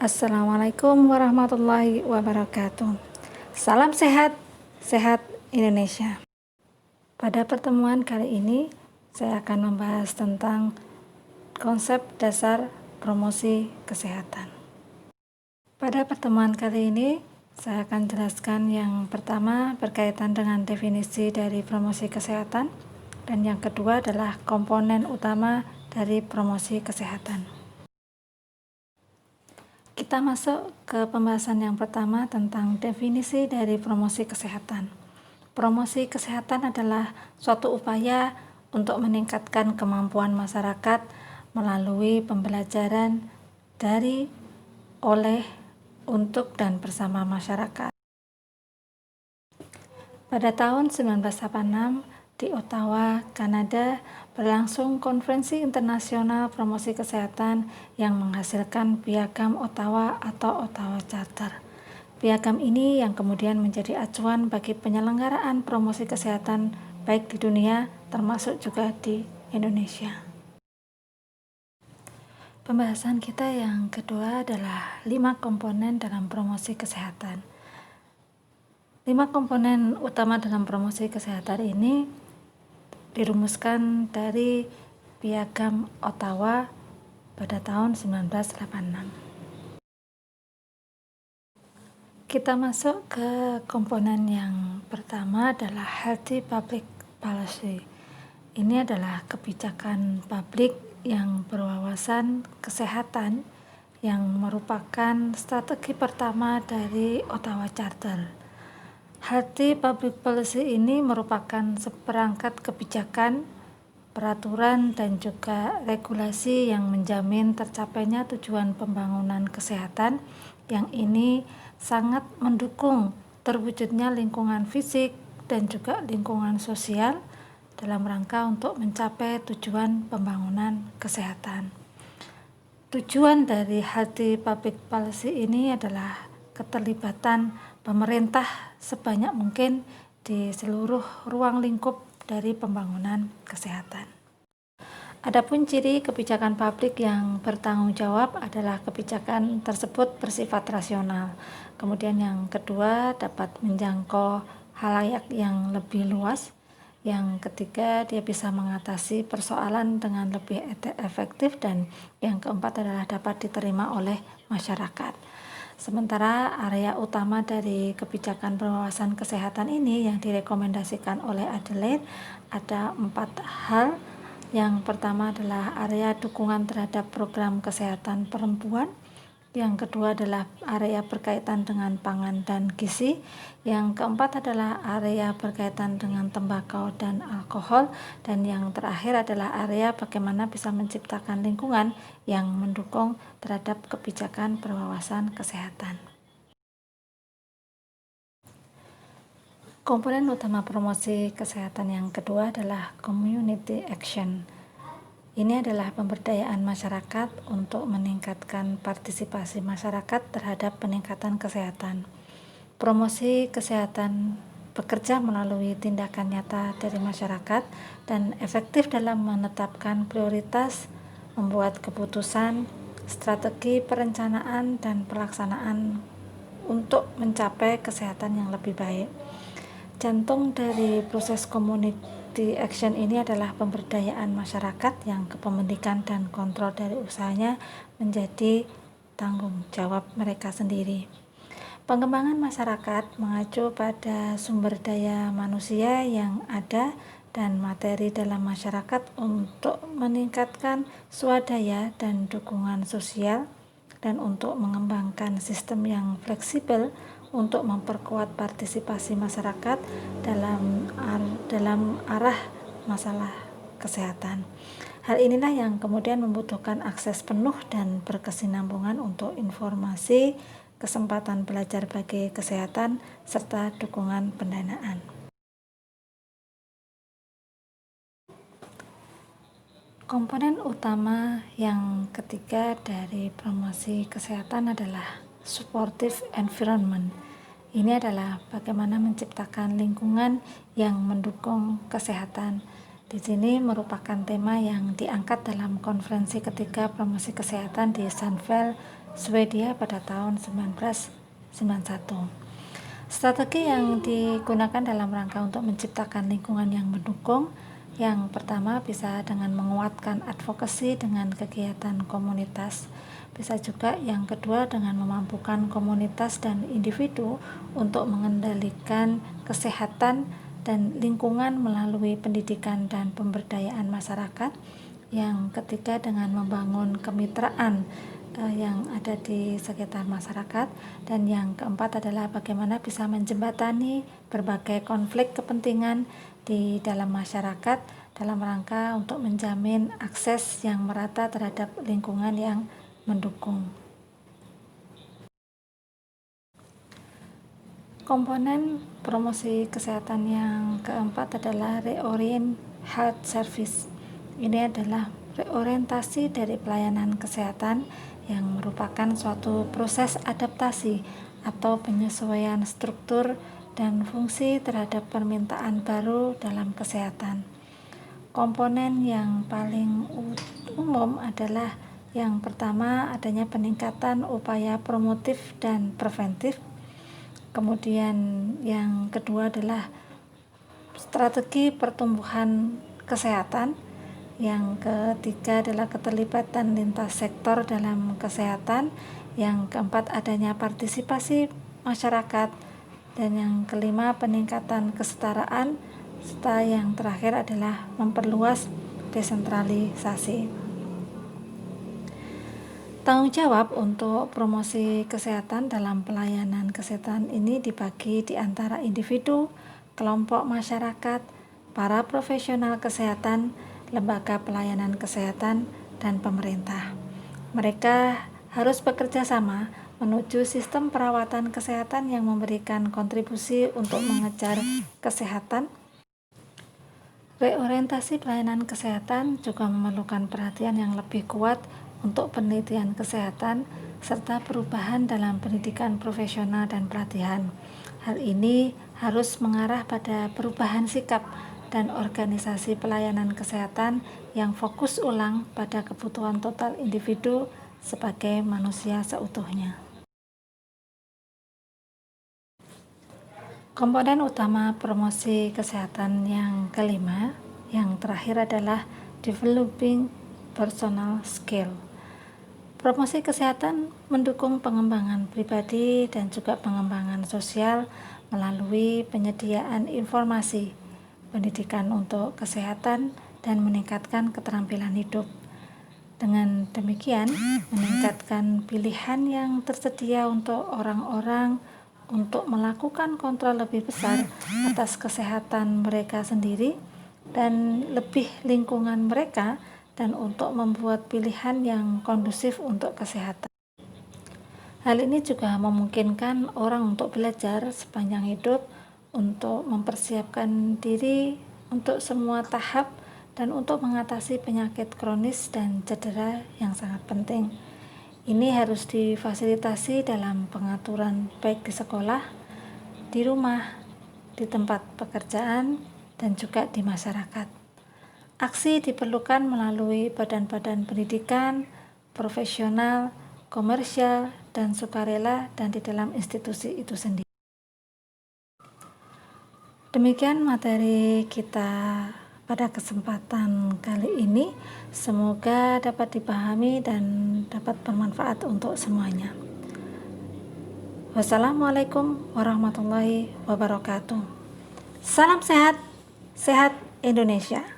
Assalamualaikum warahmatullahi wabarakatuh. Salam sehat, sehat Indonesia. Pada pertemuan kali ini, saya akan membahas tentang konsep dasar promosi kesehatan. Pada pertemuan kali ini, saya akan jelaskan yang pertama berkaitan dengan definisi dari promosi kesehatan, dan yang kedua adalah komponen utama dari promosi kesehatan. Kita masuk ke pembahasan yang pertama tentang definisi dari promosi kesehatan. Promosi kesehatan adalah suatu upaya untuk meningkatkan kemampuan masyarakat melalui pembelajaran dari, oleh, untuk, dan bersama masyarakat. Pada tahun 1986, di Ottawa, Kanada, berlangsung Konferensi Internasional Promosi Kesehatan yang menghasilkan Piagam Ottawa atau Ottawa Charter. Piagam ini yang kemudian menjadi acuan bagi penyelenggaraan promosi kesehatan baik di dunia termasuk juga di Indonesia. Pembahasan kita yang kedua adalah 5 komponen dalam promosi kesehatan. 5 komponen utama dalam promosi kesehatan ini dirumuskan dari Piagam Ottawa pada tahun 1986. Kita masuk ke komponen yang pertama adalah Healthy Public Policy. Ini adalah kebijakan publik yang berwawasan kesehatan yang merupakan strategi pertama dari Ottawa Charter. Healthy Public Policy ini merupakan seperangkat kebijakan, peraturan, dan juga regulasi yang menjamin tercapainya tujuan pembangunan kesehatan yang ini sangat mendukung terwujudnya lingkungan fisik dan juga lingkungan sosial dalam rangka untuk mencapai tujuan pembangunan kesehatan. Tujuan dari Healthy Public Policy ini adalah keterlibatan pemerintah sebanyak mungkin di seluruh ruang lingkup dari pembangunan kesehatan. Adapun ciri kebijakan publik yang bertanggung jawab adalah kebijakan tersebut bersifat rasional. Kemudian yang kedua dapat menjangkau halayak yang lebih luas. Yang ketiga, dia bisa mengatasi persoalan dengan lebih efektif, dan yang keempat adalah dapat diterima oleh masyarakat. Sementara area utama dari kebijakan berwawasan kesehatan ini yang direkomendasikan oleh Adelaide ada 4 hal. Yang pertama adalah area dukungan terhadap program kesehatan perempuan. Yang kedua adalah area berkaitan dengan pangan dan gizi. Yang keempat adalah area berkaitan dengan tembakau dan alkohol. Dan yang terakhir adalah area bagaimana bisa menciptakan lingkungan yang mendukung terhadap kebijakan berwawasan kesehatan. Komponen utama promosi kesehatan yang kedua adalah community action. Ini adalah pemberdayaan masyarakat untuk meningkatkan partisipasi masyarakat terhadap peningkatan kesehatan. Promosi kesehatan bekerja melalui tindakan nyata dari masyarakat dan efektif dalam menetapkan prioritas, membuat keputusan, strategi perencanaan, dan pelaksanaan untuk mencapai kesehatan yang lebih baik. Jantung dari proses community action ini adalah pemberdayaan masyarakat yang kepemilikan dan kontrol dari usahanya menjadi tanggung jawab mereka sendiri. Pengembangan masyarakat mengacu pada sumber daya manusia yang ada dan materi dalam masyarakat untuk meningkatkan swadaya dan dukungan sosial, dan untuk mengembangkan sistem yang fleksibel untuk memperkuat partisipasi masyarakat dalam arah masalah kesehatan. Hal inilah yang kemudian membutuhkan akses penuh dan berkesinambungan untuk informasi, kesempatan belajar bagi kesehatan, serta dukungan pendanaan. Komponen utama yang ketiga dari promosi kesehatan adalah supportive environment. Ini adalah bagaimana menciptakan lingkungan yang mendukung kesehatan. Di sini merupakan tema yang diangkat dalam konferensi ketiga promosi kesehatan di Sunnyvale, Swedia pada tahun 1991. Strategi yang digunakan dalam rangka untuk menciptakan lingkungan yang mendukung, yang pertama bisa dengan menguatkan advokasi dengan kegiatan komunitas. Bisa juga yang kedua dengan memampukan komunitas dan individu untuk mengendalikan kesehatan dan lingkungan melalui pendidikan dan pemberdayaan masyarakat. Yang ketiga dengan membangun kemitraan yang ada di sekitar masyarakat, dan yang keempat adalah bagaimana bisa menjembatani berbagai konflik kepentingan di dalam masyarakat dalam rangka untuk menjamin akses yang merata terhadap lingkungan yang mendukung. Komponen promosi kesehatan yang keempat adalah reorient health service. Ini adalah reorientasi dari pelayanan kesehatan yang merupakan suatu proses adaptasi atau penyesuaian struktur dan fungsi terhadap permintaan baru dalam kesehatan. Komponen yang paling umum adalah yang pertama adanya peningkatan upaya promotif dan preventif. Kemudian yang kedua adalah strategi pertumbuhan kesehatan. Yang ketiga adalah keterlibatan lintas sektor dalam kesehatan. Yang keempat adanya partisipasi masyarakat. Dan yang kelima peningkatan kesetaraan. Serta yang terakhir adalah memperluas desentralisasi. Tanggung jawab untuk promosi kesehatan dalam pelayanan kesehatan ini dibagi di antara individu, kelompok masyarakat, para profesional kesehatan, lembaga pelayanan kesehatan, dan pemerintah. Mereka harus bekerja sama menuju sistem perawatan kesehatan yang memberikan kontribusi untuk mengejar kesehatan. Reorientasi pelayanan kesehatan juga memerlukan perhatian yang lebih kuat untuk penelitian kesehatan serta perubahan dalam pendidikan profesional dan pelatihan. Hal ini harus mengarah pada perubahan sikap dan organisasi pelayanan kesehatan yang fokus ulang pada kebutuhan total individu sebagai manusia seutuhnya. Komponen utama promosi kesehatan yang kelima, yang terakhir adalah developing personal skill. Promosi kesehatan mendukung pengembangan pribadi dan juga pengembangan sosial melalui penyediaan informasi, pendidikan untuk kesehatan, dan meningkatkan keterampilan hidup. Dengan demikian, meningkatkan pilihan yang tersedia untuk orang-orang untuk melakukan kontrol lebih besar atas kesehatan mereka sendiri dan lebih lingkungan mereka, dan untuk membuat pilihan yang kondusif untuk kesehatan. Hal ini juga memungkinkan orang untuk belajar sepanjang hidup, untuk mempersiapkan diri untuk semua tahap, dan untuk mengatasi penyakit kronis dan cedera yang sangat penting. Ini harus difasilitasi dalam pengaturan baik di sekolah, di rumah, di tempat pekerjaan, dan juga di masyarakat. Aksi diperlukan melalui badan-badan pendidikan, profesional, komersial, dan sukarela, dan di dalam institusi itu sendiri. Demikian materi kita pada kesempatan kali ini. Semoga dapat dipahami dan dapat bermanfaat untuk semuanya. Wassalamualaikum warahmatullahi wabarakatuh. Salam sehat, sehat Indonesia.